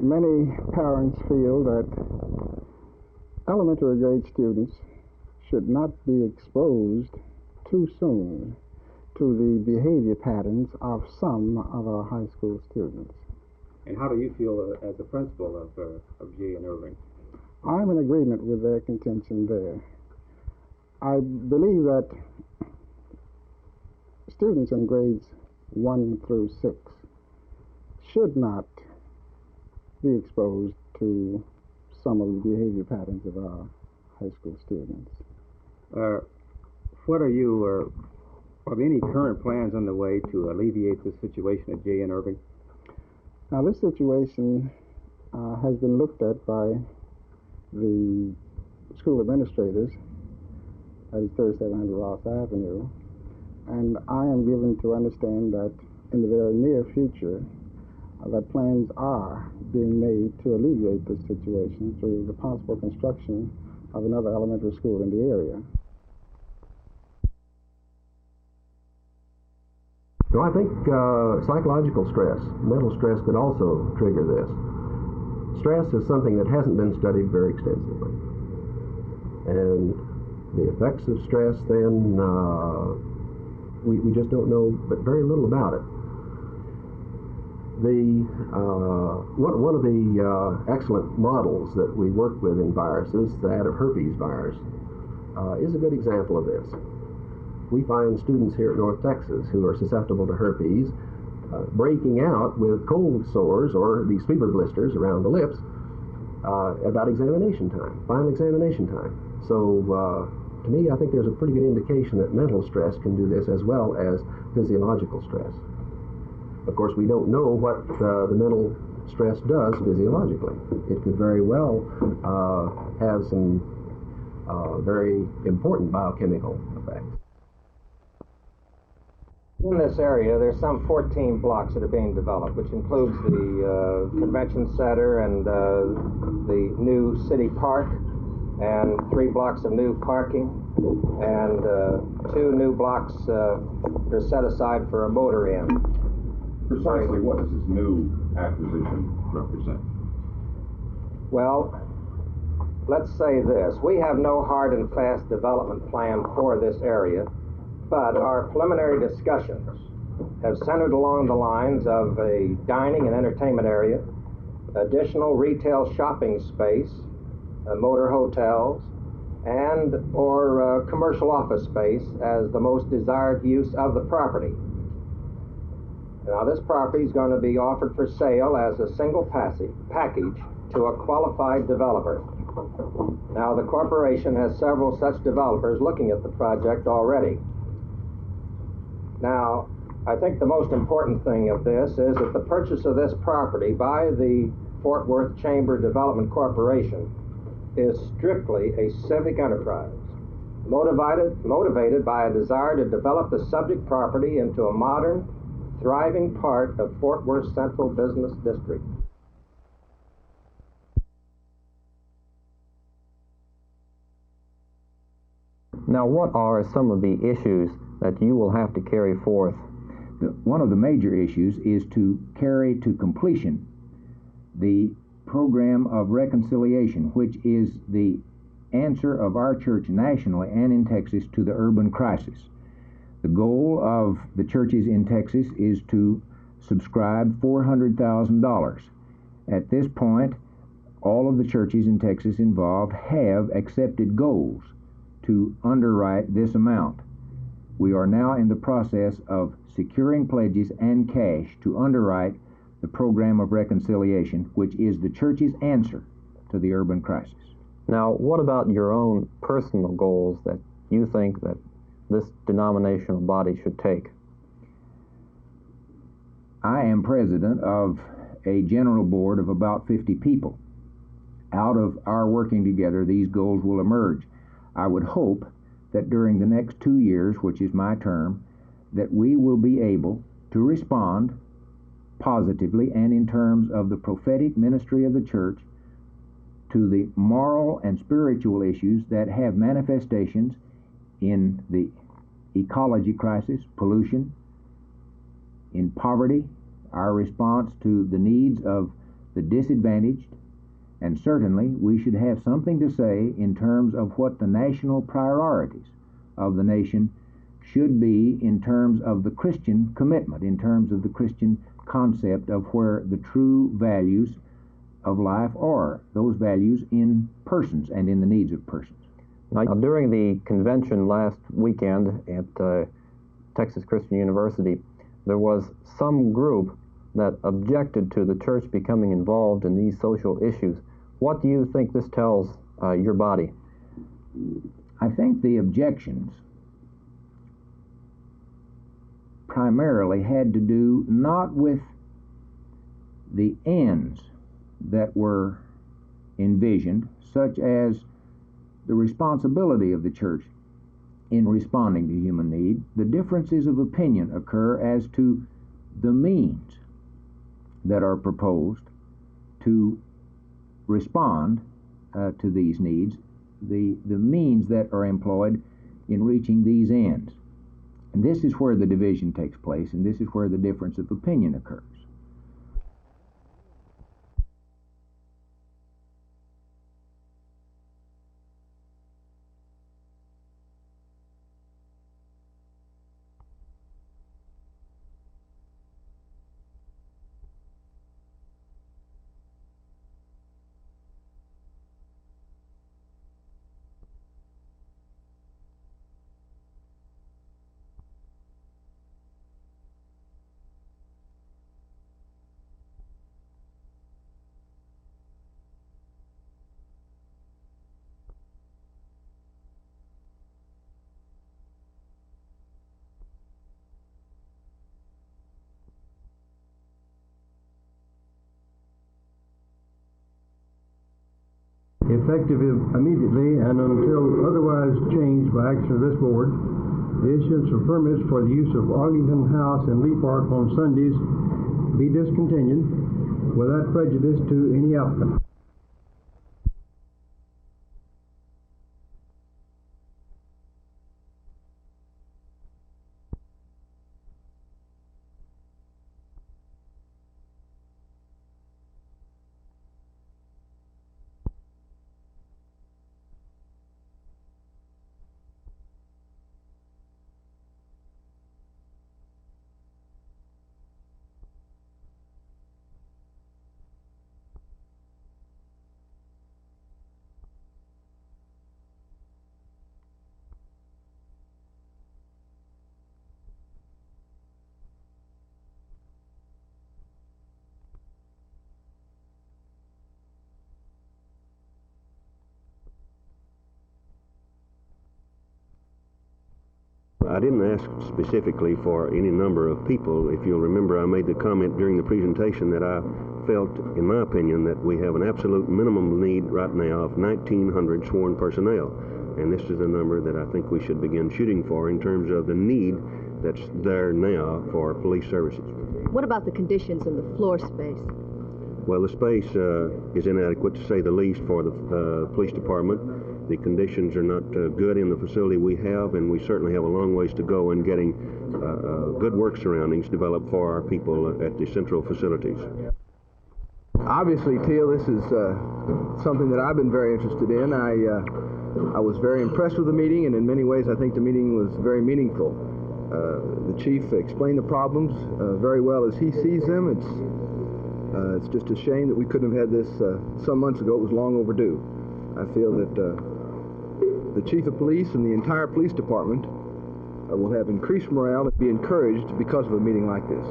Many parents feel that elementary grade students should not be exposed too soon to the behavior patterns of some of our high school students. And how do you feel as the principal of J and Ervin? I'm in agreement with their contention there. I believe that students in grades 1 through 6 should not be exposed to some of the behavior patterns of our high school students. What are you, are there any current plans on the way to alleviate this situation at J and Ervin? Now, this situation has been looked at by the school administrators at 3700 Ross Avenue, and I am given to understand that in the very near future that plans are being made to alleviate this situation through the possible construction of another elementary school in the area. So I think psychological stress, mental stress could also trigger this. Stress is something that hasn't been studied very extensively. And the effects of stress then, we just don't know but very little about it. One of the excellent models that we work with in viruses, that of herpes virus, is a good example of this. We find students here at North Texas who are susceptible to herpes breaking out with cold sores or these fever blisters around the lips at about examination time, final examination time. So to me, I think there's a pretty good indication that mental stress can do this as well as physiological stress. Of course, we don't know what the mental stress does physiologically. It could very well have some very important biochemical effects. In this area, there's some 14 blocks that are being developed, which includes the convention center and the new city park, and 3 blocks of new parking, and 2 new blocks are set aside for a motor inn. Precisely what does this new acquisition represent? Well, let's say this. We have no hard and fast development plan for this area, but our preliminary discussions have centered along the lines of a dining and entertainment area, additional retail shopping space, motor hotels, and or commercial office space as the most desired use of the property. Now, this property is going to be offered for sale as a single package to a qualified developer. Now, the corporation has several such developers looking at the project already. Now, I think the most important thing of this is that the purchase of this property by the Fort Worth Chamber Development Corporation is strictly a civic enterprise, motivated by a desire to develop the subject property into a modern, thriving part of Fort Worth Central Business District. Now, what are some of the issues that you will have to carry forth? One of the major issues is to carry to completion the program of reconciliation, which is the answer of our church nationally and in Texas to the urban crisis. The goal of the churches in Texas is to subscribe $400,000. At this point, all of the churches in Texas involved have accepted goals to underwrite this amount. We are now in the process of securing pledges and cash to underwrite the program of reconciliation, which is the church's answer to the urban crisis. Now, what about your own personal goals that you think that this denominational body should take? I am president of a general board of about 50 people. Out of our working together, these goals will emerge. I would hope that during the next 2 years, which is my term, that we will be able to respond positively and in terms of the prophetic ministry of the church to the moral and spiritual issues that have manifestations in the ecology crisis, pollution, in poverty, our response to the needs of the disadvantaged, and certainly we should have something to say in terms of what the national priorities of the nation should be in terms of the Christian commitment, in terms of the Christian concept of where the true values of life are, those values in persons and in the needs of persons. Now, during the convention last weekend at Texas Christian University, there was some group that objected to the church becoming involved in these social issues. What do you think this tells your body? I think the objections primarily had to do not with the ends that were envisioned, such as the responsibility of the church in responding to human need. The differences of opinion occur as to the means that are proposed to respond to these needs, the means that are employed in reaching these ends. And this is where the division takes place, and this is where the difference of opinion occurs. Effective immediately and until otherwise changed by action of this board, the issuance of permits for the use of Arlington House and Lee Park on Sundays be discontinued without prejudice to any applicant. I didn't ask specifically for any number of people. If you'll remember, I made the comment during the presentation that I felt, in my opinion, that we have an absolute minimum need right now of 1,900 sworn personnel. And this is the number that I think we should begin shooting for in terms of the need that's there now for police services. What about the conditions in the floor space? Well, the space is inadequate, to say the least, for the police department. The conditions are not good in the facility we have, and we certainly have a long ways to go in getting good work surroundings developed for our people at the central facilities. Obviously, Teel, this is something that I've been very interested in. I was very impressed with the meeting, and in many ways I think the meeting was very meaningful. The chief explained the problems very well as he sees them. It's just a shame that we couldn't have had this some months ago. It was long overdue. I feel that the chief of police and the entire police department will have increased morale and be encouraged because of a meeting like this.